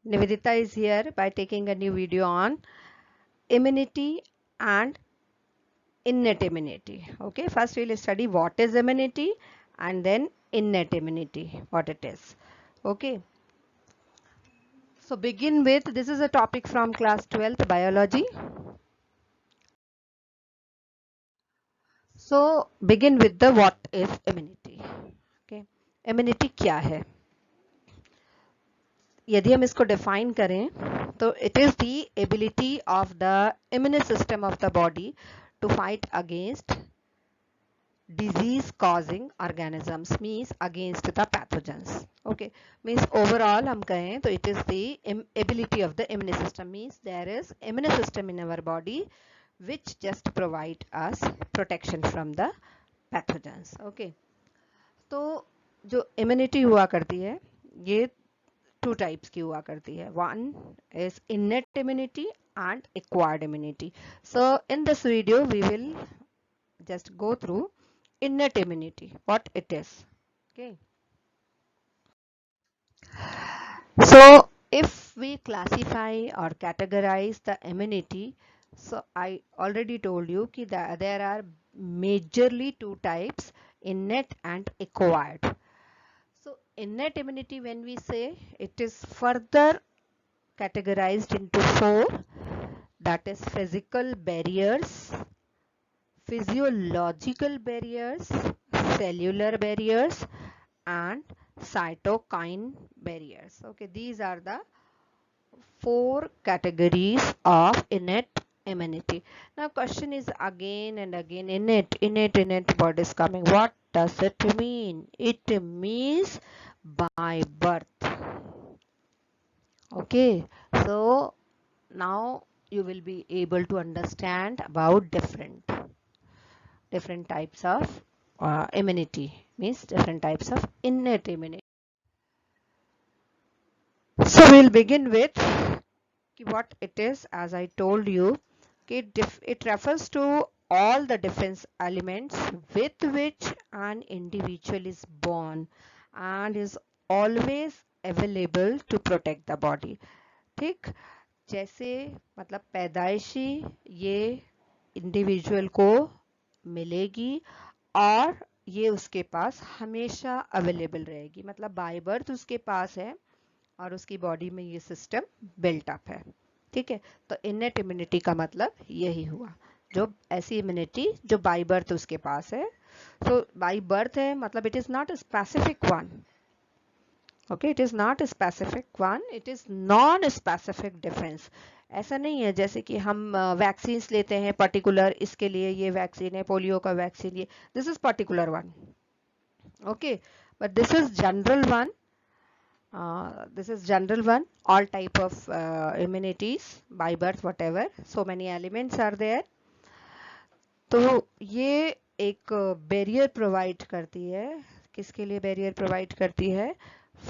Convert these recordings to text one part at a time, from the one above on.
Nivedita is here by taking a new video on immunity and innate immunity. Okay, first we'll study what is immunity and then innate immunity, what it is. Okay, so begin with, this is a topic from class 12th biology. So begin with the what is immunity. Okay, immunity क्या है? यदि हम इसको define करें तो it is the ability of the immune system of the body to fight against disease causing organisms, means against the pathogens. Okay, means overall हम कहें तो it is the ability of the immune system, means there is immune system in our body which just provide us protection from the pathogens. Okay, तो जो immunity हुआ करती है ये two types की हुआ करती है. One is innate immunity and acquired immunity. So in this video we will just go through innate immunity, what it is. Okay, so if we classify or categorize the immunity, so I already told you that there are majorly two types, innate and acquired. So innate immunity, when we say, it is further categorized into four, that is physical barriers, physiological barriers, cellular barriers and cytokine barriers. Okay, these are the four categories of innate immunity. Now question is again and again, innate word is coming. What does it mean? It means by birth. Okay, so now you will be able to understand about different types of immunity, means different types of innate immunity. So we'll begin with what it is. As I told you, it refers to all the defense elements with which an individual is born and is always available to protect the body. ठीक, जैसे मतलब पैदाइशी ये individual को मिलेगी और ये उसके पास हमेशा अवेलेबल रहेगी, मतलब बाय बर्थ उसके पास है और उसकी बॉडी में ये सिस्टम बिल्ट अप है. ठीक है, तो इनेट इम्यूनिटी का मतलब यही हुआ, जो ऐसी इम्यूनिटी जो बाय बर्थ उसके पास है. तो बाय बर्थ है मतलब it is not a specific one. Okay, it is not a specific one, it is non specific defence. ऐसा नहीं है जैसे कि हम वैक्सीन लेते हैं पर्टिकुलर, इसके लिए ये वैक्सीन है, पोलियो का वैक्सीन, ये this is particular one. Okay, but this is general one. This is general one, all type of immunities by birth, whatever, so many elements are there. तो ये एक बैरियर प्रोवाइड करती है. किसके लिए बैरियर प्रोवाइड करती है?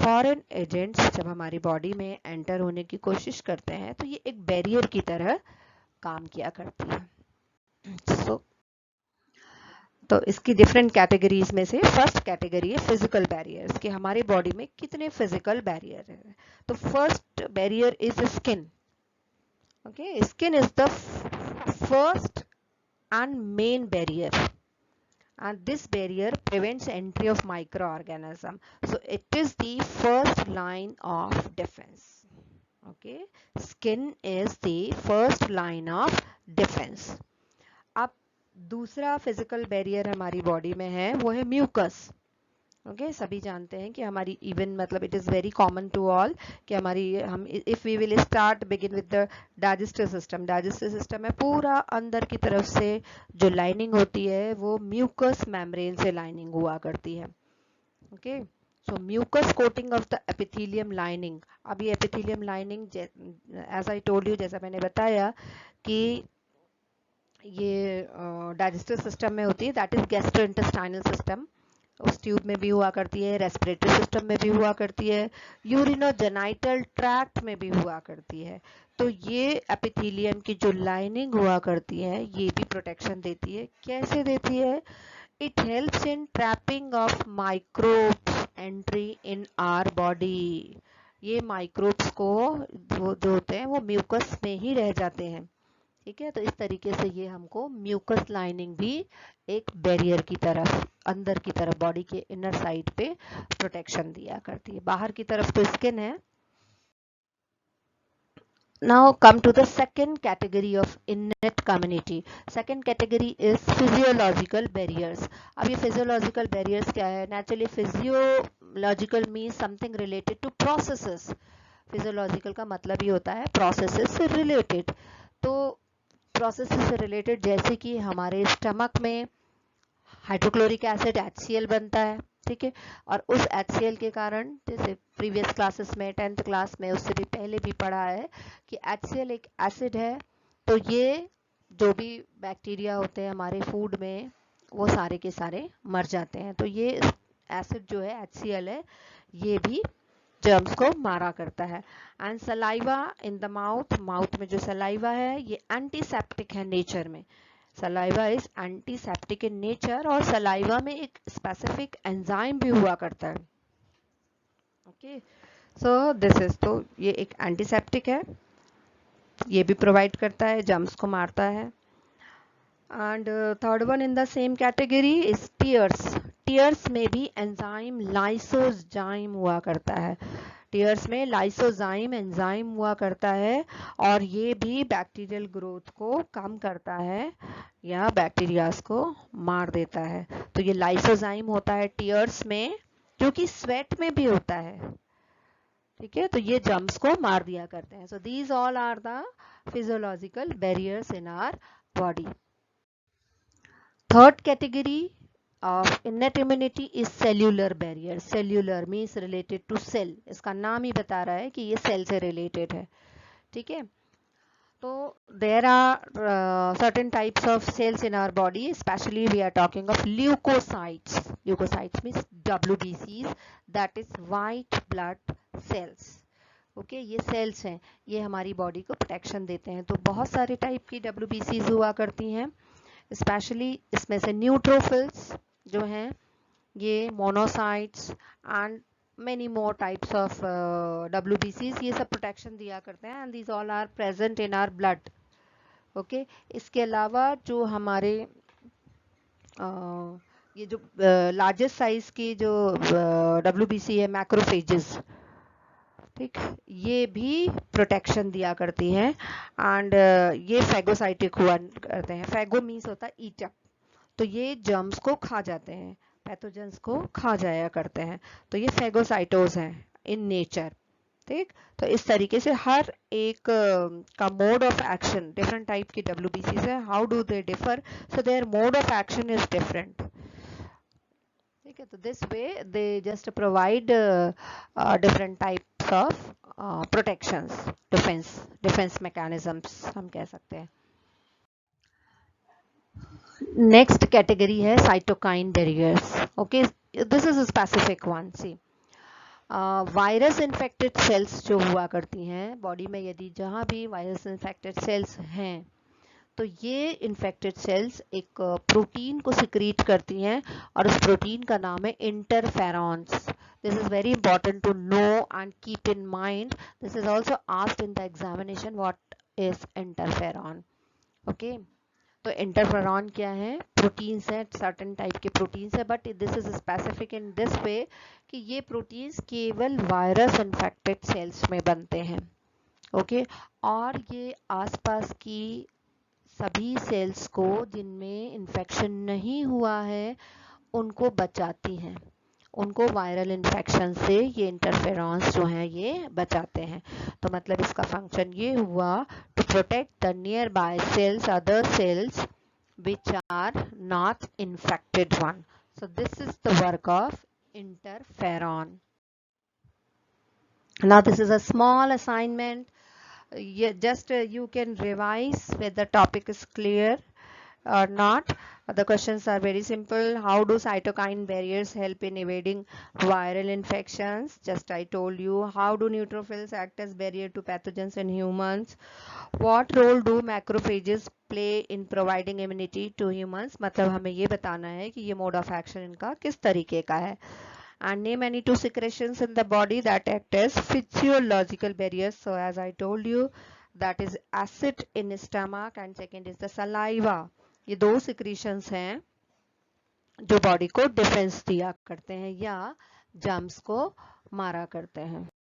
फॉरेन एजेंट्स जब हमारी बॉडी में एंटर होने की कोशिश करते हैं तो ये एक बैरियर की तरह काम किया करती है. तो इसकी डिफरेंट कैटेगरीज में से फर्स्ट कैटेगरी है फिजिकल बैरियर्स, कि हमारी बॉडी में कितने फिजिकल बैरियर है. तो first barrier is skin. Okay, skin is the first and main barrier, and this barrier prevents entry of microorganism. So it is the first line of defense. Okay, skin is the first line of defense. अब दूसरा physical barrier हमारी body में है वो है mucus. Okay, सभी जानते हैं कि हमारी इवन मतलब it is very common to all कि हमारी हम if we will start begin with the digestive system. Digestive system में पूरा अंदर की तरफ से जो लाइनिंग होती है वो म्यूकस मेम्ब्रेन से लाइनिंग हुआ करती है. Okay, so mucus coating of the epithelium lining. अब ये epithelium lining as I told you, जैसा मैंने बताया कि ये डाइजेस्टिव सिस्टम में होती है, दैट इज गैस्ट्रोइंटेस्टाइनल सिस्टम, उस ट्यूब में भी हुआ करती है, रेस्पिरेटरी सिस्टम में भी हुआ करती है, यूरिनोजेनाइटल ट्रैक्ट में भी हुआ करती है. तो ये एपिथेलियम की जो लाइनिंग हुआ करती है ये भी प्रोटेक्शन देती है. कैसे देती है? It helps in trapping of microbes entry in our body. ये माइक्रोब्स को जो होते हैं वो म्यूकस में ही रह जाते हैं, ठीक है। तो इस तरीके से ये हमको म्यूकस लाइनिंग भी एक बैरियर की तरफ, अंदर की तरफ, बॉडी के इनर साइड पे प्रोटेक्शन दिया करती है। बाहर की तरफ तो स्किन है। Now come to the second category of innate community. Second category is physiological barriers. अब ये physiological barriers क्या है? Naturally physiological means something related to processes. Physiological का मतलब ये होता है processes से related. तो processes से related जैसे कि हमारे स्टमक में हाइड्रोक्लोरिक एसिड HCl बनता है, ठीक है। और उस HCl के कारण, जैसे प्रीवियस क्लासेस में 10th क्लास में, उससे भी पहले भी पढ़ा है कि HCl एक एसिड है। तो ये जो भी बैक्टीरिया होते हैं हमारे फूड में वो सारे के सारे मर जाते हैं। तो ये एसिड जो है HCl है, ये भी जर्म्स को मारा करता है। And saliva in the mouth, mouth में जो सलाइवा है ये एंटीसेप्टिक है नेचर में। Saliva is antiseptic in nature, और सलाइवा में एक स्पेसिफिक एंजाइम भी हुआ करता है, ओके। सो दिस इज, तो ये एक एंटीसेप्टिक है, ये भी प्रोवाइड करता है, जर्म्स को मारता है। And third one in the same category is tears. Tears में भी एंजाइम लाइसोजाइम हुआ करता है। टीयर्स में लाइसोजाइम एंजाइम हुआ करता है, और ये भी बैक्टीरियल ग्रोथ को कम करता है या बैक्टीरियाज को मार देता है। तो ये लाइसोजाइम होता है टीयर्स में, जो कि स्वेट में भी होता है, ठीक है। तो ये जर्म्स को मार दिया करते हैं। So these all are the physiological barriers in our body. Third category of innate immunity is cellular barrier. Cellular means related to cell. इसका नाम ही बता रहा है कि ये सेल से रिलेटेड है, ठीक है। तो there are certain types of cells in our body, especially we are talking of leukocytes. Leukocytes means WBCs, that is white blood cells. Okay, ये सेल्स हैं, ये हमारी बॉडी को प्रोटेक्शन देते हैं। तो बहुत सारे टाइप की WBCs हुआ करती हैं, स्पेशली इसमें से न्यूट्रोफिल्स जो हैं, ये monocytes and many more types of WBCs, ये सब प्रोटेक्शन दिया करते हैं। And these all are present in our blood, okay. इसके अलावा जो हमारे ये जो लार्जेस्ट साइज की जो WBC है, मैक्रोफेजेस, ठीक, ये भी प्रोटेक्शन दिया करती हैं। एंड ये फैगोसाइटिक हुआ करते हैं। फैगो मीन्स होता है ईटअप, तो ये जर्म्स को खा जाते हैं, पैथोजेंस को खा जाया करते हैं। तो ये फैगोसाइटोज हैं इन नेचर, ठीक। तो इस तरीके से हर एक का mode of action, different type की WBCs है, how do they differ, so their mode of action is different, ठीक है। तो this way they just provide different types of protections, defence mechanisms हम कह सकते हैं। नेक्स्ट कैटेगरी है cytokine barriers, okay. This is a specific one. See, virus infected cells जो हुआ करती हैं बॉडी में, यदि जहाँ भी वायरस इन्फेक्टेड सेल्स हैं, तो ये इन्फेक्टेड सेल्स एक प्रोटीन को सिक्रीट करती हैं, और उस प्रोटीन का नाम है interferons. This is very important to know and keep in mind. This is also asked in the examination, what is interferon, okay. तो इंटरफेरॉन क्या है? प्रोटीन्स हैं, सर्टेन टाइप के प्रोटीन्स है, but this is specific in this way कि ये proteins केवल virus infected sales में बनते हैं, ओके। और ये आसपास की सभी सेल्स को जिनमें इन्फेक्शन नहीं हुआ है उनको बचाती हैं, उनको वायरल इन्फेक्शन से ये इंटरफेरॉन्स जो हैं ये बचाते हैं। तो मतलब इसका फंक्शन ये हुआ, to protect the nearby cells, other cells which are not infected one. So this is the work of interferon. Now this is a small assignment. You can revise whether the topic is clear or not. The questions are very simple. How do cytokine barriers help in evading viral infections? Just I told you. How do neutrophils act as barrier to pathogens in humans? What role do macrophages play in providing immunity to humans? मतलब हमें ये बताना है कि ये mode of action इनका किस तरीके का है। and name any two secretions in the body that act as physiological barriers. So as I told you, that is acid in stomach and second is the saliva. ये दो secretions हैं जो body को डिफेंस दिया करते हैं या germs को मारा करते हैं.